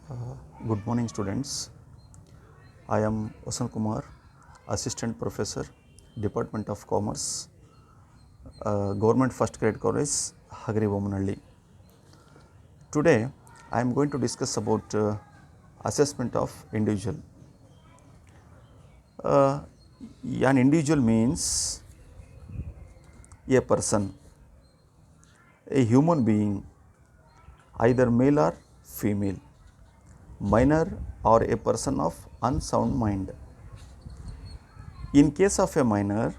Good morning, students. I am Vasan Kumar, Assistant Professor, Department of Commerce, Government First Grade College, Hagari Bomanalli. Today, I am going to discuss about assessment of individual. An individual means a person, a human being, either male or female, minor or a person of unsound mind. In case of a minor,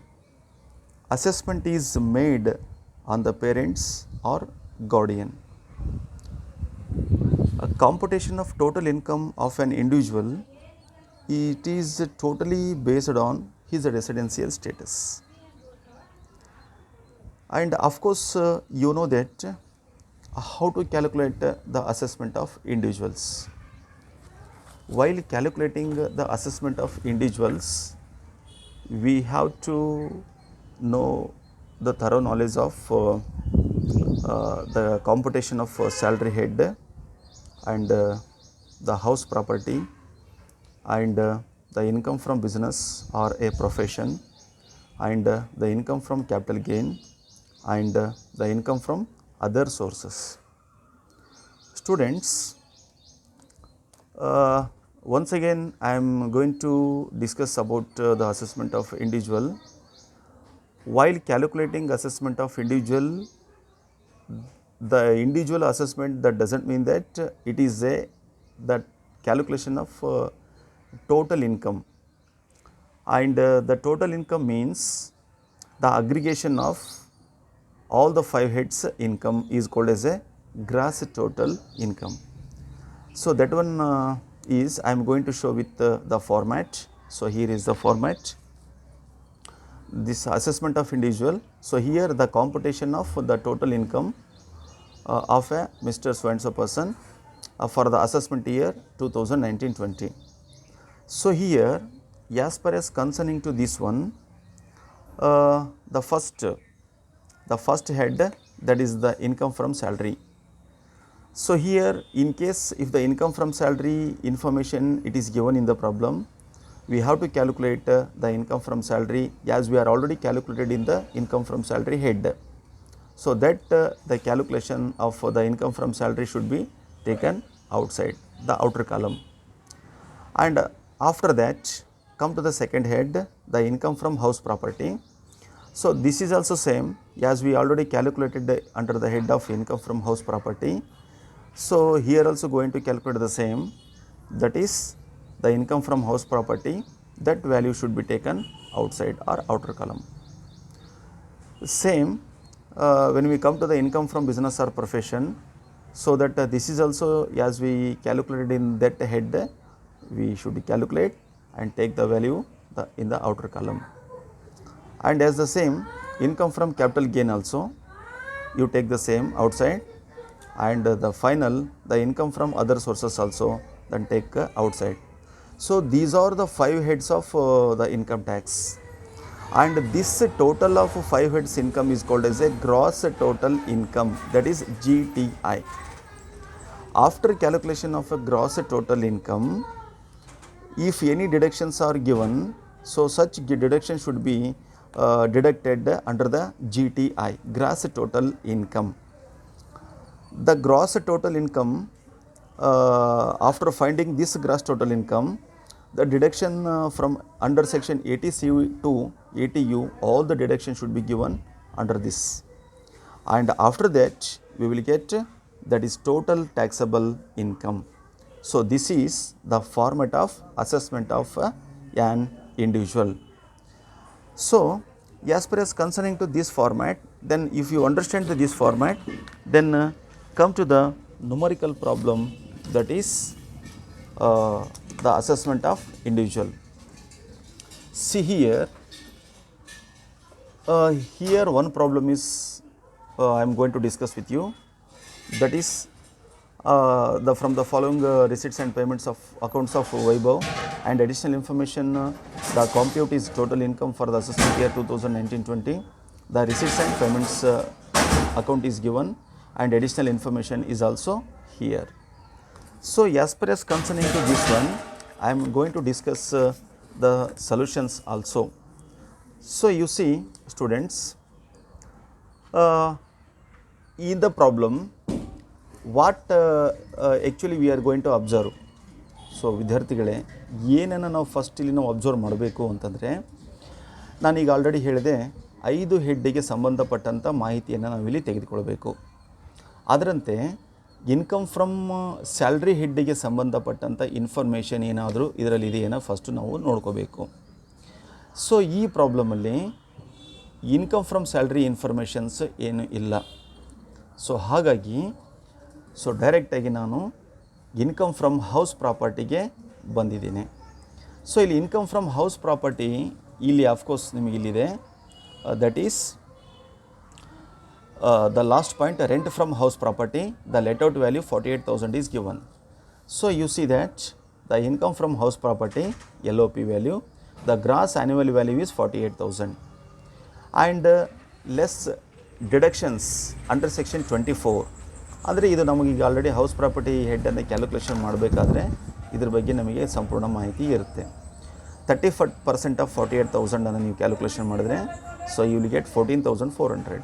assessment is made on the parents or guardian. A computation of total income of an individual, it is totally based on his residential status. And of course, you know that how to calculate the assessment of individuals. While calculating the assessment of individuals, we have to know the thorough knowledge of the computation of salary head and the house property and the income from business or a profession and the income from capital gain and the income from other sources. Students, once again I am going to discuss about the assessment of individual. While calculating assessment of individual, the individual assessment, that doesn't mean that it is the calculation of total income, and the total income means the aggregation of all the 5 heads income is called as a gross total income. So that one is I am going to show with the format. So here is the format, this assessment of individual. So here the computation of the total income of a Mr. So and so person for the assessment year 2019-20. So here, as per as concerning to this one, the first head, that is the income from salary. So here, in case if the income from salary information it is given in the problem, we have to calculate the income from salary as we are already calculated in the income from salary head. So that the calculation of the income from salary should be taken outside the outer column. And after that, come to the second head, the income from house property. So this is also same as we already calculated under the head of income from house property. So here also going to calculate the same, that is the income from house property, that value should be taken outside or outer column. Same when we come to the income from business or profession, so that this is also as we calculated in that head, we should calculate and take the value in the outer column. And as the same income from capital gain also, you take the same outside, and the final the income from other sources also then take outside. So these are the 5 heads of the income tax, and this total of 5 heads income is called as a gross total income, that is GTI. After calculation of a gross total income, if any deductions are given, so such deduction should be deducted under the GTI, gross total income. The gross total income, after finding this gross total income, the deduction from under section 80C to 80U, all the deduction should be given under this, and after that we will get that is total taxable income. So this is the format of assessment of an individual. So as per as concerning to this format, then if you understand this format, then come to the numerical problem, that is the assessment of individual. See here, here one problem is I am going to discuss with you, that is from the following receipts and payments of accounts of Vaibhav and additional information, the compute is total income for the assessment year 2019-20. The receipts and payments account is given and additional information is also here. So as per as concerning to this one, I am going to discuss the solutions also. So you see students, in the problem what actually we are going to observe. So ವಿದ್ಯಾರ್ಥಿಗಳೇ, ಏನನ್ನು ನಾವು first ಇಲ್ಲಿ ನಾವು observe ಮಾಡಬೇಕು ಅಂತಂದರೆ, ನಾನೀಗ already ಹೇಳಿದೆ 5 ಹೆಡ್ಡಿಗೆ ಸಂಬಂಧಪಟ್ಟಂಥ ಮಾಹಿತಿಯನ್ನು ನಾವಿಲ್ಲಿ ತೆಗೆದುಕೊಳ್ಬೇಕು. ಅದರಂತೆ ಇನ್ಕಮ್ ಫ್ರಮ್ ಸ್ಯಾಲ್ರಿ ಹೆಡ್ಡಿಗೆ ಸಂಬಂಧಪಟ್ಟಂಥ ಇನ್ಫಾರ್ಮೇಷನ್ ಏನಾದರೂ ಇದರಲ್ಲಿ ಇದೆಯೇನೋ ಫಸ್ಟು ನಾವು ನೋಡ್ಕೋಬೇಕು. ಸೊ ಈ ಪ್ರಾಬ್ಲಮಲ್ಲಿ ಇನ್ಕಮ್ ಫ್ರಮ್ ಸ್ಯಾಲ್ರಿ ಇನ್ಫಾರ್ಮೇಷನ್ಸ್ ಏನು ಇಲ್ಲ. ಸೊ ಹಾಗಾಗಿ ಡೈರೆಕ್ಟಾಗಿ ನಾನು ಇನ್ಕಮ್ ಫ್ರಮ್ ಹೌಸ್ ಪ್ರಾಪರ್ಟಿಗೆ ಬಂದಿದ್ದೀನಿ. ಸೊ ಇಲ್ಲಿ ಇನ್ಕಮ್ ಫ್ರಮ್ ಹೌಸ್ ಪ್ರಾಪರ್ಟಿ ಇಲ್ಲಿ ಆಫ್ಕೋರ್ಸ್ ನಿಮಗೆ ಇಲ್ಲಿದೆ, that is the last point, rent from house property, the let out value 48,000 is given. So you see that the income from house property LOP value, the gross annual value is 48,000 and less deductions under section 24. ಅಂದರೆ ಇದು ನಮಗೀಗ already house property ಹೆಡ್ಡನ್ನು calculation ಮಾಡಬೇಕಾದ್ರೆ ಇದ್ರ ಬಗ್ಗೆ ನಮಗೆ ಸಂಪೂರ್ಣ ಮಾಹಿತಿ ಇರುತ್ತೆ. 30% ಆಫ್ 48,000 ನೀವು ಕ್ಯಾಲ್ಕುಲೇಷನ್ ಮಾಡಿದ್ರೆ, ಸೊ ಯು ವಿಲ್ ಗೆಟ್ 14,400.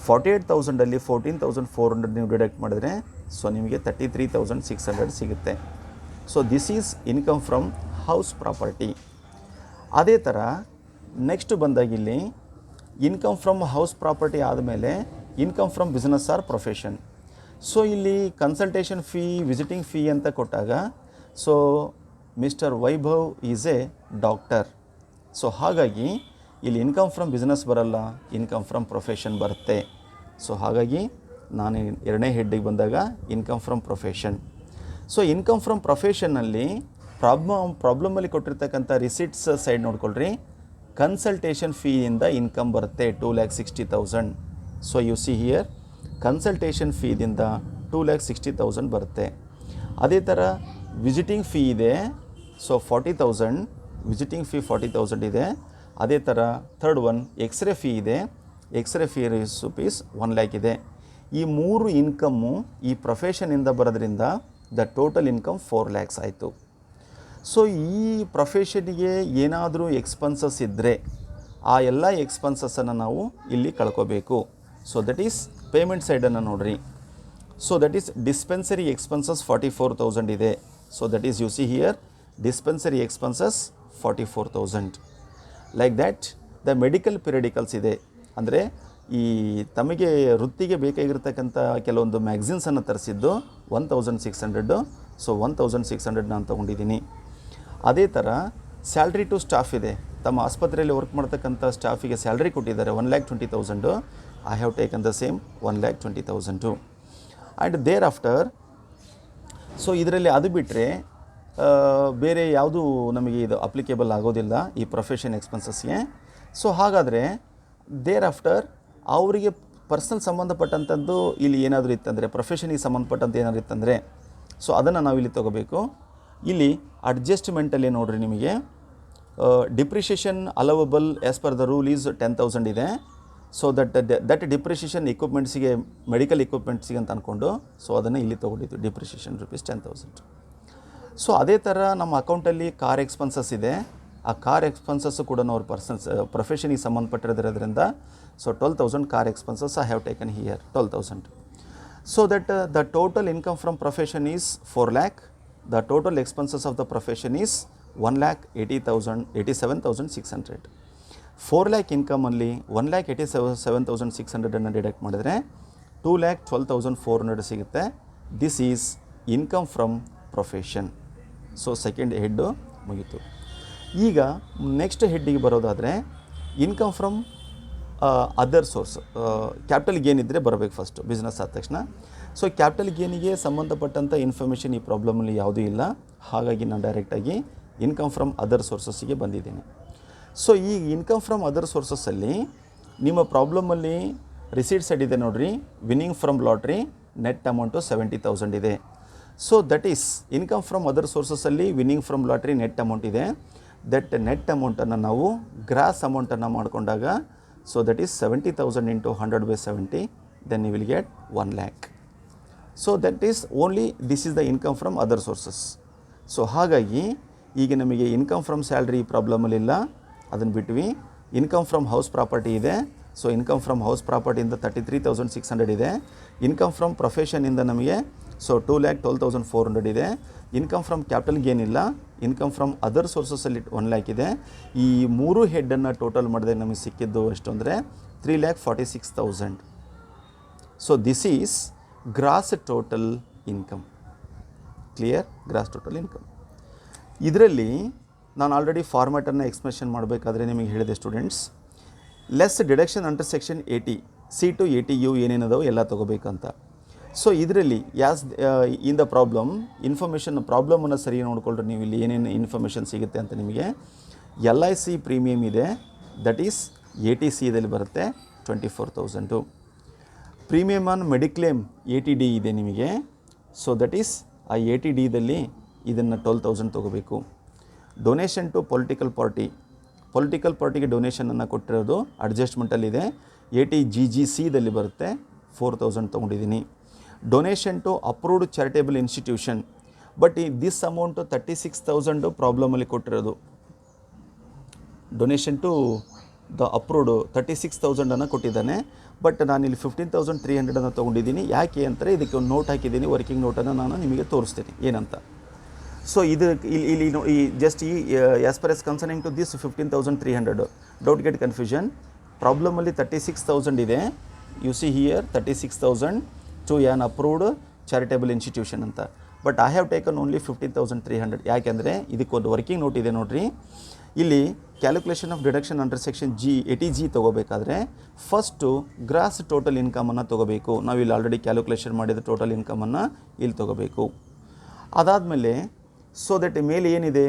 48,000ಅಲ್ಲಿ 14,400 ನೀವು ಡಿಡಕ್ಟ್ ಮಾಡಿದ್ರೆ, ಸೊ ನಿಮಗೆ 33,600 ಸಿಗುತ್ತೆ. So this is income from house property. ಅದೇ ಥರ ನೆಕ್ಸ್ಟ್ ಬಂದಾಗಿಲ್ಲಿ ಇನ್ಕಮ್ ಫ್ರಮ್ ಹೌಸ್ ಪ್ರಾಪರ್ಟಿ ಆದಮೇಲೆ income from business or profession. So ಇಲ್ಲಿ ಕನ್ಸಲ್ಟೇಷನ್ ಫೀ, ವಿಸಿಟಿಂಗ್ ಫೀ ಅಂತ ಕೊಟ್ಟಾಗ, so mister Vaibhav is a doctor. So ಹಾಗಾಗಿ ಇಲ್ಲಿ ಇನ್ಕಮ್ ಫ್ರಮ್ ಬಿಸ್ನೆಸ್ ಬರಲ್ಲ, ಇನ್ಕಮ್ ಫ್ರಮ್ ಪ್ರೊಫೆಷನ್ ಬರುತ್ತೆ. ಸೊ ಹಾಗಾಗಿ ನಾನು ಎರಡನೇ ಬಂದಾಗ income from profession. So income from ಪ್ರೊಫೆಷನ್ನಲ್ಲಿ ಪ್ರಾಬ್ಲಮಲ್ಲಿ ಕೊಟ್ಟಿರ್ತಕ್ಕಂಥ ರಿಸಿಟ್ಸ್ ಸೈಡ್ ನೋಡ್ಕೊಳ್ರಿ, ಕನ್ಸಲ್ಟೇಷನ್ ಫೀಯಿಂದ ಇನ್ಕಮ್ ಬರುತ್ತೆ 2,60,000. So you see here consultation ಫೀದಿಂದ 2,60,000 ಬರುತ್ತೆ. ಅದೇ ಥರ ವಿಸಿಟಿಂಗ್ ಫೀ ಇದೆ, ಸೊ 40,000, ವಿಸಿಟಿಂಗ್ ಫೀ 40,000 ಇದೆ. ಅದೇ ಥರ ಥರ್ಡ್ ಒನ್ ಎಕ್ಸ್ರೇ ಫೀ ಇದೆ, ಎಕ್ಸ್ರೇ ಫೀ ರುಪೀಸ್ 1 lakh ಇದೆ. ಈ 3 ಇನ್ಕಮ್ಮು ಈ ಪ್ರೊಫೆಷನಿಂದ ಬರೋದ್ರಿಂದ ದ ಟೋಟಲ್ ಇನ್ಕಮ್ 4 lakhs ಆಯಿತು. ಸೊ ಈ ಪ್ರೊಫೆಷನ್ಗೆ ಏನಾದರೂ ಎಕ್ಸ್ಪೆನ್ಸಸ್ ಇದ್ದರೆ ಆ ಎಲ್ಲ ಎಕ್ಸ್ಪೆನ್ಸಸ್ಸನ್ನು ನಾವು ಇಲ್ಲಿ ಕಳ್ಕೋಬೇಕು. ಸೊ ದಟ್ ಈಸ್ ಪೇಮೆಂಟ್ ಸೈಡನ್ನು ನೋಡಿರಿ. So that is dispensary expenses 44,000 ಇದೆ. So that is you see here dispensary expenses 44,000. Like that the medical periodicals ಇದೆ, ಅಂದರೆ ಈ ತಮಗೆ ವೃತ್ತಿಗೆ ಬೇಕಾಗಿರ್ತಕ್ಕಂಥ ಕೆಲವೊಂದು ಮ್ಯಾಗ್ಝಿನ್ಸನ್ನು ತರಿಸಿದ್ದು 1,600. ಸೊ 1,600 ನಾನು ತೊಗೊಂಡಿದ್ದೀನಿ. ಅದೇ ಥರ ಸ್ಯಾಲ್ರಿ ಟು ಸ್ಟಾಫ್ ಇದೆ, ತಮ್ಮ ಆಸ್ಪತ್ರೆಯಲ್ಲಿ ವರ್ಕ್ ಮಾಡ್ತಕ್ಕಂಥ ಸ್ಟಾಫಿಗೆ ಸ್ಯಾಲ್ರಿ ಕೊಟ್ಟಿದ್ದಾರೆ 1,20,000. I have taken the same 1,20,000. And thereafter, so ಇದರಲ್ಲಿ ಅದು ಬಿಟ್ಟರೆ ಬೇರೆ ಯಾವುದೂ ನಮಗೆ ಇದು ಅಪ್ಲಿಕೇಬಲ್ ಆಗೋದಿಲ್ಲ ಈ ಪ್ರೊಫೆಷನ್ ಎಕ್ಸ್ಪೆನ್ಸಸ್ಗೆ. ಸೊ ಹಾಗಾದರೆ ದೇರ್ ಆಫ್ಟರ್ ಅವರಿಗೆ ಪರ್ಸನಲ್ ಸಂಬಂಧಪಟ್ಟಂಥದ್ದು ಇಲ್ಲಿ ಏನಾದರೂ ಇತ್ತಂದರೆ, ಪ್ರೊಫೆಷನಿಗೆ ಸಂಬಂಧಪಟ್ಟಂಥ ಏನಾದರೂ ಇತ್ತಂದರೆ, ಸೊ ಅದನ್ನು ನಾವಿಲ್ಲಿ ತೊಗೋಬೇಕು. ಇಲ್ಲಿ ಅಡ್ಜಸ್ಟ್ಮೆಂಟಲ್ಲಿ ನೋಡಿರಿ, ನಿಮಗೆ depreciation allowable as per the rule is 10,000 ಇದೆ. ಸೊ ದಟ್ ಡಿಪ್ರಿಷಿಯೇಷನ್ ಇಕ್ವಿಪ್ಮೆಂಟ್ಸಿಗೆ, ಮೆಡಿಕಲ್ ಇಕ್ವಿಪ್ಮೆಂಟ್ಸಿಗೆ ಅಂತ ಅಂದ್ಕೊಂಡು, ಸೊ ಅದನ್ನು ಇಲ್ಲಿ ತೊಗೊಂಡಿದ್ದು ಡಿಪ್ರಿಷಿಯೇಷನ್ ರುಪೀಸ್ 10,000. ಸೊ ಅದೇ ಥರ ನಮ್ಮ ಅಕೌಂಟಲ್ಲಿ ಕಾರ್ ಎಕ್ಸ್ಪೆನ್ಸಸ್ ಇದೆ, ಆ ಕಾರ್ ಎಕ್ಸ್ಪೆನ್ಸಸ್ಸು ಕೂಡ ಅವ್ರ ಪ್ರೊಫೆಷನಿಗೆ ಸಂಬಂಧಪಟ್ಟಿರೋದ್ರಿಂದ, so 12,000 car expenses I have taken here 12,000. So that the total income from profession is 4 lakh. The total expenses of the profession is 1,87,600. 4 lakh income only 1,87,600 ಅನ್ನು ಡಿಡಕ್ಟ್ ಮಾಡಿದರೆ 2,12,400 ಸಿಗುತ್ತೆ. This is income from profession. So second head ಮುಗೀತು. ಈಗ next ಹೆಡ್ಡಿಗೆ ಬರೋದಾದರೆ income from other source, capital gain ಇದ್ದರೆ ಬರಬೇಕು first business ಆದ ತಕ್ಷಣ. ಸೊ ಕ್ಯಾಪಿಟಲ್ ಗೇನಿಗೆ ಸಂಬಂಧಪಟ್ಟಂಥ ಇನ್ಫಾರ್ಮೇಷನ್ ಈ ಪ್ರಾಬ್ಲಮಲ್ಲಿ ಯಾವುದೂ ಇಲ್ಲ. ಹಾಗಾಗಿ ನಾನು ಡೈರೆಕ್ಟಾಗಿ ಇನ್ಕಮ್ ಫ್ರಮ್ ಅದರ್ ಸೋರ್ಸಸ್ಸಿಗೆ ಬಂದಿದ್ದೀನಿ. ಸೊ ಈ ಇನ್ಕಮ್ ಫ್ರಮ್ ಅದರ್ ಸೋರ್ಸಸ್ಸಲ್ಲಿ ನಿಮ್ಮ ಪ್ರಾಬ್ಲಮಲ್ಲಿ ರಿಸೀಟ್ ಸೈಡ್ ಇದೆ ನೋಡಿರಿ, winning from lottery net amount 70,000 ಇದೆ. So that is income from other ಸೋರ್ಸಸ್ಸಲ್ಲಿ winning from lottery net amount ಇದೆ. ದಟ್ ನೆಟ್ ಅಮೌಂಟನ್ನು ನಾವು ಗ್ರಾಸ್ ಅಮೌಂಟನ್ನು ಮಾಡಿಕೊಂಡಾಗ, so that is 70,000 into 100/70, then you will get 1 lakh. So that is only this is the income from other sources. So ಹಾಗಾಗಿ ಈಗ ನಮಗೆ income from salary ಪ್ರಾಬ್ಲಮಲ್ಲಿಲ್ಲ, ಅದನ್ನು ಬಿಟ್ವಿ. ಇನ್ಕಮ್ ಫ್ರಮ್ ಹೌಸ್ ಪ್ರಾಪರ್ಟಿ ಇದೆ. ಸೊ ಇನ್ಕಮ್ ಫ್ರಮ್ ಹೌಸ್ ಪ್ರಾಪರ್ಟಿಯಿಂದ 33,600 ಇದೆ. Income from ಪ್ರೊಫೆಷನಿಂದ ನಮಗೆ so 2,12,400 ಇದೆ. ಇನ್ಕಮ್ ಫ್ರಮ್ ಕ್ಯಾಪಿಟಲ್ ಗೇನ್ ಇಲ್ಲ. ಇನ್ಕಮ್ ಫ್ರಮ್ ಅದರ್ ಸೋರ್ಸಸಲ್ಲಿ 1 lakh ಇದೆ. ಈ ಮೂರು ಹೆಡ್ಡನ್ನು ಟೋಟಲ್ ಮಾಡಿದಾಗ ನಮಗೆ ಸಿಕ್ಕಿದ್ದು ಎಷ್ಟು ಅಂದರೆ 3,46,000. So this is gross total income. Clear? Gross total income. ಇದರಲ್ಲಿ ನಾನು ಆಲ್ರೆಡಿ ಫಾರ್ಮ್ಯಾಟನ್ನು ಎಕ್ಸ್ಪ್ರೆಷನ್ ಮಾಡಬೇಕಾದ್ರೆ ನಿಮಗೆ ಹೇಳಿದೆ students, less deduction under section 80 C to 80U ಏನೇನದವು ಎಲ್ಲ ತೊಗೋಬೇಕಂತ. ಸೊ ಇದರಲ್ಲಿ ಯಾಸ್ ಇನ್ ದ ಪ್ರಾಬ್ಲಮನ್ನು ಸರಿ ನೋಡಿಕೊಂಡ್ರೆ ನೀವು ಇಲ್ಲಿ ಏನೇನು ಇನ್ಫಾರ್ಮೇಷನ್ ಸಿಗುತ್ತೆ ಅಂತ ನಿಮಗೆ LIC ಪ್ರೀಮಿಯಮ್ ಇದೆ, ದಟ್ ಈಸ್ 80C ಇದರಲ್ಲಿ ಬರುತ್ತೆ 24,000. ಪ್ರೀಮಿಯಮ್ ಆನ್ ಮೆಡಿಕ್ಲೇಮ್ 80D ಇದೆ ನಿಮಗೆ. ಸೊ ದಟ್ ಈಸ್ ಆ 80Dದಲ್ಲಿ ಇದನ್ನು 12,000 ತೊಗೋಬೇಕು. ಡೊನೇಷನ್ ಟು ಪೊಲಿಟಿಕಲ್ ಪಾರ್ಟಿಗೆ ಡೊನೇಷನನ್ನು ಕೊಟ್ಟಿರೋದು ಅಡ್ಜಸ್ಟ್ಮೆಂಟಲ್ಲಿದೆ 80GGCದಲ್ಲಿ ಬರುತ್ತೆ 4,000 ತೊಗೊಂಡಿದ್ದೀನಿ. Donation to approved charitable institution, but ಈ ದಿಸ್ ಅಮೌಂಟು 36,000 ಪ್ರಾಬ್ಲಮಲ್ಲಿ ಕೊಟ್ಟಿರೋದು. ಡೊನೇಷನ್ ಟು ದ ಅಪ್ರೂವ್ಡು 36,000 ಕೊಟ್ಟಿದ್ದಾನೆ, ಬಟ್ ನಾನಿಲ್ಲಿ 15,300 ತೊಗೊಂಡಿದ್ದೀನಿ. ಯಾಕೆ ಅಂತಾರೆ ಇದಕ್ಕೆ ಒಂದು ನೋಟ್ ಹಾಕಿದ್ದೀನಿ, ವರ್ಕಿಂಗ್ ನೋಟನ್ನು ನಾನು ನಿಮಗೆ ತೋರಿಸ್ತೀನಿ ಏನಂತ. ಸೊ ಇದು ಇಲ್ಲಿ ಈ ಜಸ್ಟ್ ಈ as per as concerning to this 15,300 don't get confusion. ಪ್ರಾಬ್ಲಮಲ್ಲಿ 36,000 ಇದೆ. You see here 36,000 to an approved charitable institution ಅಂತ, but I have taken only 15,300. ಯಾಕೆಂದರೆ ಇದಕ್ಕೊಂದು ವರ್ಕಿಂಗ್ ನೋಟ್ ಇದೆ ನೋಡಿರಿ. ಇಲ್ಲಿ calculation of deduction under section 80G ತೊಗೋಬೇಕಾದ್ರೆ ಫಸ್ಟು ಗ್ರಾಸ್ ಟೋಟಲ್ ಇನ್ಕಮನ್ನು ತೊಗೋಬೇಕು. ನಾವು ಇಲ್ಲಿ ಆಲ್ರೆಡಿ ಕ್ಯಾಲ್ಕುಲೇಷನ್ ಮಾಡಿದ ಟೋಟಲ್ ಇನ್ಕಮನ್ನು ಇಲ್ಲಿ ತೊಗೋಬೇಕು. ಅದಾದಮೇಲೆ ಸೊ ದಟ್ ಮೇಲೆ ಏನಿದೆ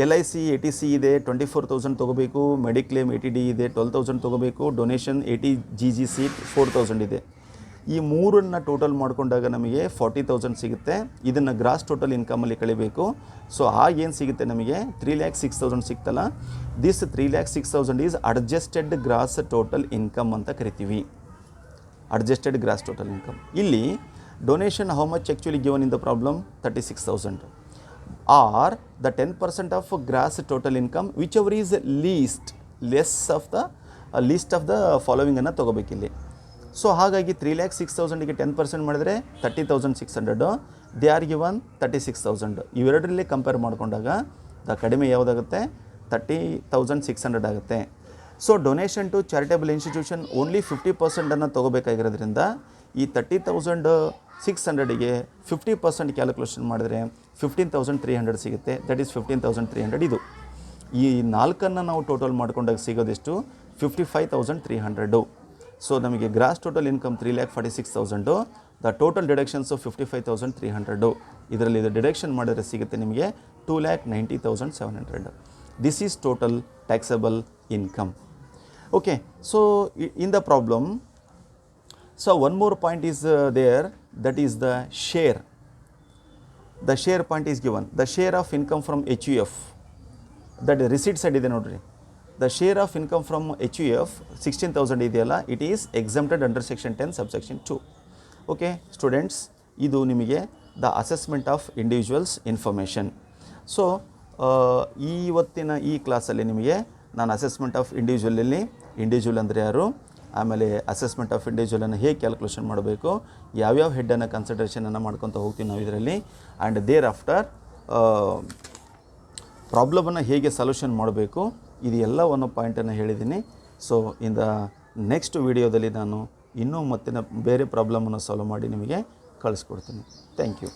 LIC 80C ಇದೆ 24,000 ತೊಗೋಬೇಕು. ಮೆಡಿಕ್ಲೇಮ್ 80D ಇದೆ 12,000 ತೊಗೋಬೇಕು. ಡೊನೇಷನ್ 80GGC 4,000 ಇದೆ. ಈ ಮೂರನ್ನು ಟೋಟಲ್ ಮಾಡಿಕೊಂಡಾಗ ನಮಗೆ 40,000 ಸಿಗುತ್ತೆ. ಇದನ್ನು ಗ್ರಾಸ್ ಟೋಟಲ್ ಇನ್ಕಮಲ್ಲಿ ಕಳಿಬೇಕು. ಸೊ ಆಗೇನು ಸಿಗುತ್ತೆ ನಮಗೆ 3,06,000 ಸಿಗ್ತಲ್ಲ. This 3,06,000 is adjusted gross total income ಅಂತ ಕರಿತೀವಿ. Adjusted gross total income. ಇಲ್ಲಿ donation how much actually given in the problem 36,000 are the 10% of gross total income whichever is least of the ಫಾಲೋವಿಂಗನ್ನು ತೊಗೋಬೇಕಿಲ್ಲಿ. So ಹಾಗಾಗಿ 3,06,000ಗೆ 10% ಮಾಡಿದರೆ 30,600. They are given 36,000. ಇವೆರಡರಲ್ಲಿ compare ಮಾಡಿಕೊಂಡಾಗ ದ ಕಡಿಮೆ ಯಾವುದಾಗುತ್ತೆ 30,600 ಆಗುತ್ತೆ. So donation to charitable institution only 50% ತೊಗೋಬೇಕಾಗಿರೋದ್ರಿಂದ ಈ 30,600ಗೆ 50% ಕ್ಯಾಲ್ಕುಲೇಷನ್ ಮಾಡಿದ್ರೆ 15,300 ಸಿಗುತ್ತೆ. That is 15,300. ಇದು ಈ ನಾಲ್ಕನ್ನು ನಾವು ಟೋಟಲ್ ಮಾಡ್ಕೊಂಡಾಗ ಸಿಗೋದೆಷ್ಟು 55,300. ಸೊ ನಮಗೆ gross total income 3,46,000. The total deductions 55,300. ಇದರಲ್ಲಿ ಇದು ಡಿಡಕ್ಷನ್ ಮಾಡಿದರೆ ಸಿಗುತ್ತೆ ನಿಮಗೆ 2,90,700. This is total taxable income. Okay, so in the problem, so one more point is there, that is the share. The share point is given. The share of income from HUF, that receipt side ide nodri. The share of income from HUF 16,000 ಇದೆಯಲ್ಲ, it is exempted under section 10 subsection 2. Okay students, ಇದು ನಿಮಗೆ the assessment of individuals information. So ಇವತ್ತಿನ ಈ ಕ್ಲಾಸಲ್ಲಿ ನಿಮಗೆ ನಾನು assessment of individual ಅಂದರೆ ಯಾರು, ಆಮೇಲೆ ಅಸೆಸ್ಮೆಂಟ್ ಆಫ್ ಇಂಡಿವಿಜುವಲನ್ನು ಹೇಗೆ ಕ್ಯಾಲ್ಕುಲೇಷನ್ ಮಾಡಬೇಕು, ಯಾವ್ಯಾವ ಹೆಡ್ಡನ್ನು ಕನ್ಸಿಡರೇಷನನ್ನು ಮಾಡ್ಕೊತ ಹೋಗ್ತೀವಿ ನಾವು ಇದರಲ್ಲಿ, ಆ್ಯಂಡ್ ದೇರ್ ಆಫ್ಟರ್ ಪ್ರಾಬ್ಲಮನ್ನು ಹೇಗೆ ಸೊಲ್ಯೂಷನ್ ಮಾಡಬೇಕು, ಇದು ಎಲ್ಲ ಒಂದು ಪಾಯಿಂಟನ್ನು ಹೇಳಿದ್ದೀನಿ. ಸೊ ಇನ್ ದ ನೆಕ್ಸ್ಟ್ ವಿಡಿಯೋದಲ್ಲಿ ನಾನು ಇನ್ನೂ ಮತ್ತೆ ಬೇರೆ ಪ್ರಾಬ್ಲಮನ್ನು ಸಾಲ್ವ್ ಮಾಡಿ ನಿಮಗೆ ಕಳಿಸ್ಕೊಡ್ತೀನಿ. Thank you.